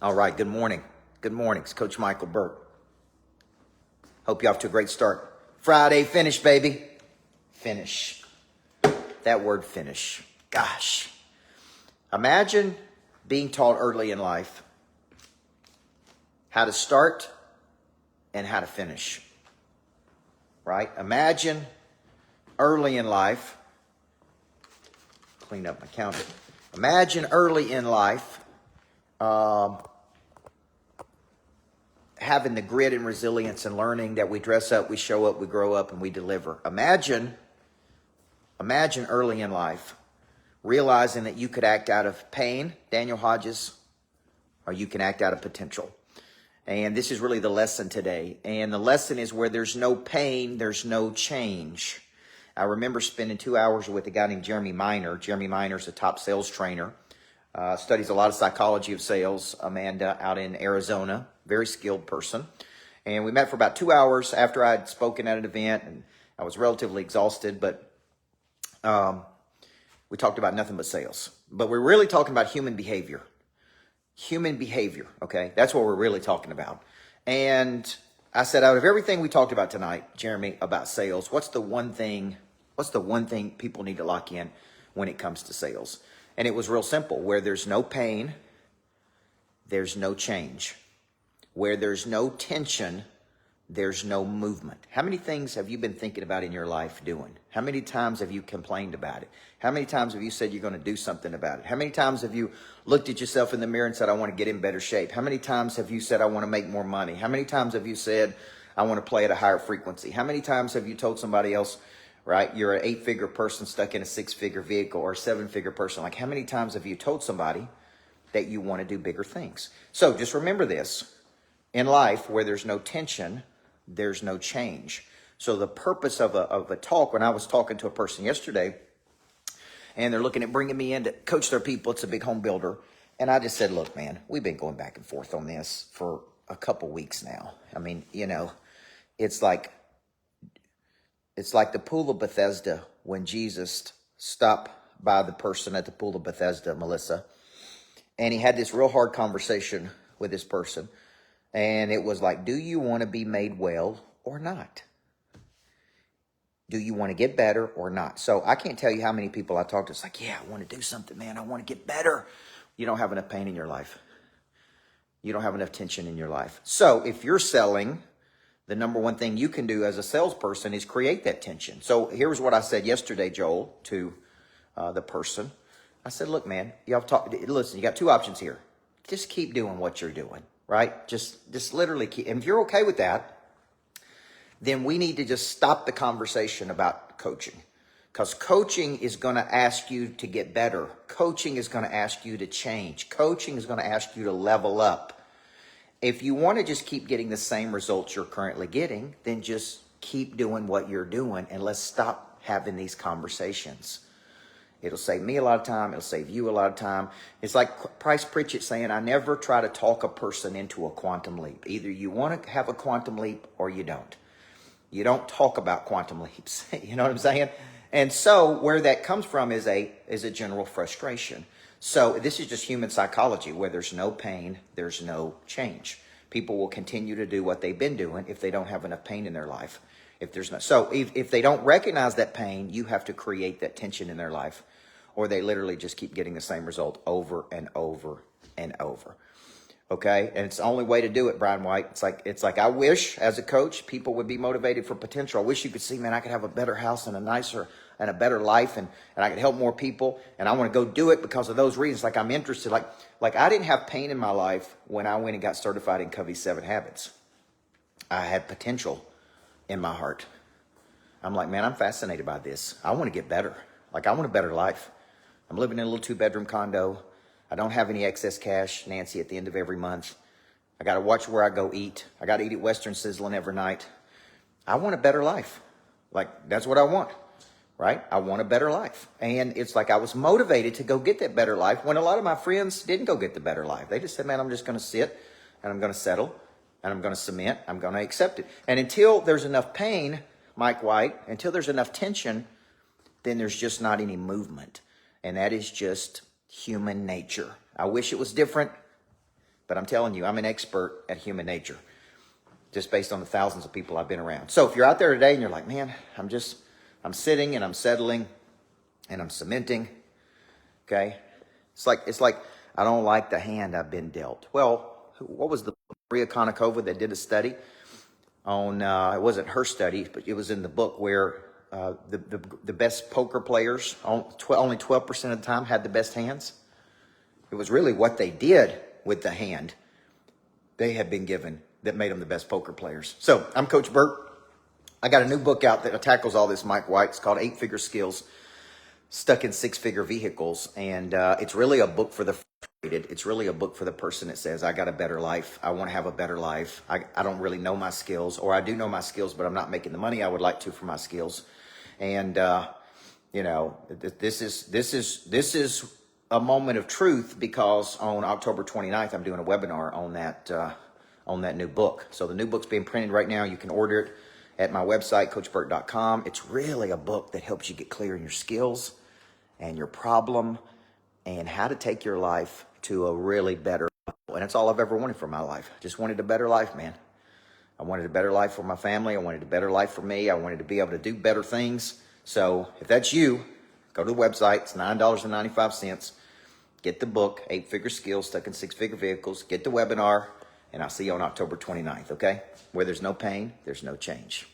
All right, good morning. Good morning. It's Coach Michael Burke. Hope you're off to a great start. Friday, finish, baby. Finish. That word finish. Gosh. Imagine being taught early in life how to start and how to finish. Right? Imagine early in life, clean up my counter. Imagine early in life having the grit and resilience and learning that we dress up, we show up, we grow up, and we deliver. Imagine early in life realizing that you could act out of pain, Daniel Hodges, or you can act out of potential. And this is really the lesson today. And the lesson is where there's no pain, there's no change. I remember spending 2 hours with a guy named Jeremy Miner. Jeremy Miner's a top sales trainer. Studies a lot of psychology of sales. Amanda out in Arizona, very skilled person. And we met for about 2 hours after I'd spoken at an event, and I was relatively exhausted, but we talked about nothing but sales. But we're really talking about human behavior. Human behavior, okay? That's what we're really talking about. And I said, out of everything we talked about tonight, Jeremy, about sales, what's the one thing people need to lock in when it comes to sales? And it was real simple. Where there's no pain, there's no change. Where there's no tension, there's no movement. How many things have you been thinking about in your life doing? How many times have you complained about it? How many times have you said you're going to do something about it? How many times have you looked at yourself in the mirror and said, I want to get in better shape? How many times have you said, I want to make more money? How many times have you said, I want to play at a higher frequency? How many times have you told somebody else, right, you're an 8-figure person stuck in a 6-figure vehicle, or a 7-figure person? Like, how many times have you told somebody that you want to do bigger things? So just remember this. In life, where there's no tension, there's no change. So the purpose of a talk, when I was talking to a person yesterday, and they're looking at bringing me in to coach their people, it's a big home builder, and I just said, look, man, we've been going back and forth on this for a couple weeks now. I mean, you know, it's like the pool of Bethesda when Jesus stopped by the person at the pool of Bethesda, Melissa, and he had this real hard conversation with this person. And it was like, do you want to be made well or not? Do you want to get better or not? So I can't tell you how many people I talk to. It's like, yeah, I want to do something, man. I want to get better. You don't have enough pain in your life. You don't have enough tension in your life. So if you're selling, the number one thing you can do as a salesperson is create that tension. So here's what I said yesterday, Joel, to the person. I said, look, man, listen, you got two options here. Just keep doing what you're doing. Right? Just literally keep. And if you're okay with that, then we need to just stop the conversation about coaching. Because coaching is going to ask you to get better. Coaching is going to ask you to change. Coaching is going to ask you to level up. If you want to just keep getting the same results you're currently getting, then just keep doing what you're doing, and let's stop having these conversations. It'll save me a lot of time. It'll save you a lot of time. It's like Price Pritchett saying, I never try to talk a person into a quantum leap. Either you want to have a quantum leap or you don't. You don't talk about quantum leaps. You know what I'm saying? And so where that comes from is a general frustration. So this is just human psychology. Where there's no pain, there's no change. People will continue to do what they've been doing if they don't have enough pain in their life. If they don't recognize that pain, you have to create that tension in their life, or they literally just keep getting the same result over and over and over. Okay? And it's the only way to do it, Brian White. It's like I wish, as a coach, people would be motivated for potential. I wish you could see, man, I could have a better house and a nicer and a better life, and I could help more people, and I want to go do it because of those reasons. Like, I'm interested. Like I didn't have pain in my life when I went and got certified in Covey's 7 Habits. I had potential in my heart. I'm like, man, I'm fascinated by this. I want to get better. Like, I want a better life. I'm living in a little 2-bedroom condo. I don't have any excess cash, Nancy, at the end of every month. I got to watch where I go eat. I got to eat at Western Sizzling every night. I want a better life. Like, that's what I want, right? I want a better life. And it's like I was motivated to go get that better life when a lot of my friends didn't go get the better life. They just said, man, I'm just going to sit and I'm going to settle and I'm going to cement. I'm going to accept it. And until there's enough pain, Mike White, until there's enough tension, then there's just not any movement. And that is just human nature. I wish it was different, But I'm telling you, I'm an expert at human nature, just based on the thousands of people I've been around. So if you're out there today and you're like, man, I'm sitting and I'm settling and I'm cementing, okay? It's like I don't like the hand I've been dealt. Well, what was the Maria Konnikova that did a study on, it wasn't her study, but it was in the book where the best poker players, only 12% of the time had the best hands. It was really what they did with the hand they had been given that made them the best poker players. So I'm Coach Burt. I got a new book out that tackles all this, Mike White. It's called 8-Figure Skills Stuck in 6-Figure Vehicles. And it's really a book for the frustrated. It's really a book for the person that says, I got a better life. I want to have a better life. I don't really know my skills, or I do know my skills, but I'm not making the money I would like to for my skills. And, you know, this is a moment of truth, because on October 29th, I'm doing a webinar on that new book. So the new book's being printed right now. You can order it at my website, coachburt.com. It's really a book that helps you get clear in your skills and your problem and how to take your life to a really better level. And that's all I've ever wanted for my life. Just wanted a better life, man. I wanted a better life for my family. I wanted a better life for me. I wanted to be able to do better things. So if that's you, go to the website. It's $9.95. Get the book, 8-Figure Skills Stuck in 6-Figure Vehicles. Get the webinar, and I'll see you on October 29th, okay? Where there's no pain, there's no change.